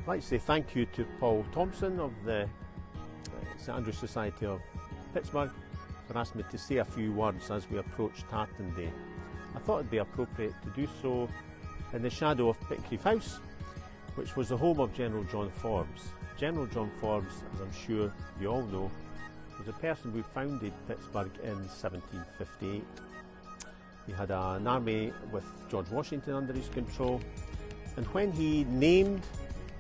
I'd like to say thank you to Paul Thompson of the St Andrews Society of Pittsburgh for asking me to say a few words as we approach Tartan Day. I thought it'd be appropriate to do so in the shadow of Pittencrieff House, which was the home of General John Forbes. General John Forbes, as I'm sure you all know, was a person who founded Pittsburgh in 1758. He had an army with George Washington under his control, and when he named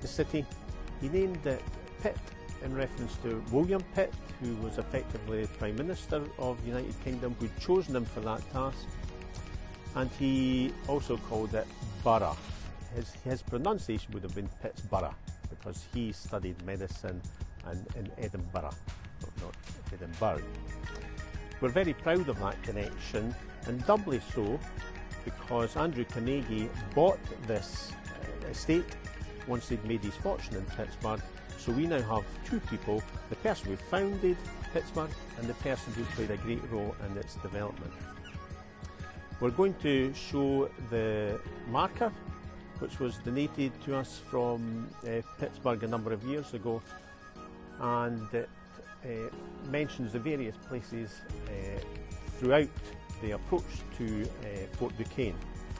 the city, he named it Pitt in reference to William Pitt, who was effectively Prime Minister of the United Kingdom, who'd chosen him for that task. And he also called it Borough. His pronunciation would have been Pittsburgh, because he studied medicine in Edinburgh, not Edinburgh. We're very proud of that connection, and doubly so because Andrew Carnegie bought this estate once he'd made his fortune in Pittsburgh. So we now have two people, the person who founded Pittsburgh and the person who played a great role in its development. We're going to show the marker, which was donated to us from Pittsburgh a number of years ago, and it mentions the various places throughout the approach to Fort Duquesne,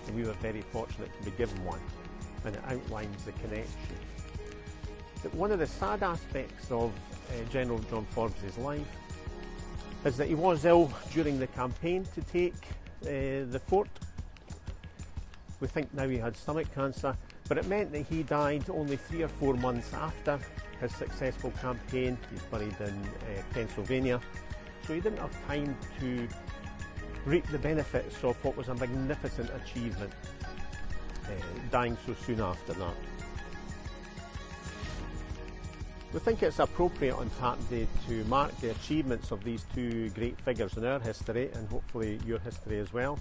and we were very fortunate to be given one, and it outlines the connection. But one of the sad aspects of General John Forbes' life is that he was ill during the campaign to take the fort. We think now he had stomach cancer, but it meant that he died only 3 or 4 months after his successful campaign. He's buried in Pennsylvania, so he didn't have time to reap the benefits of what was a magnificent achievement, dying so soon after that. We think it's appropriate on Tartan Day to mark the achievements of these two great figures in our history, and hopefully your history as well.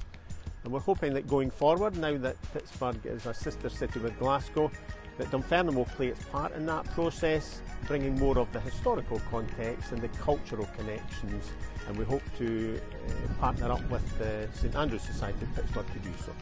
And we're hoping that going forward, now that Pittsburgh is a sister city with Glasgow, that Dunfermline will play its part in that process, bringing more of the historical context and the cultural connections, and we hope to partner up with the St Andrews Society of Pittsburgh to do so.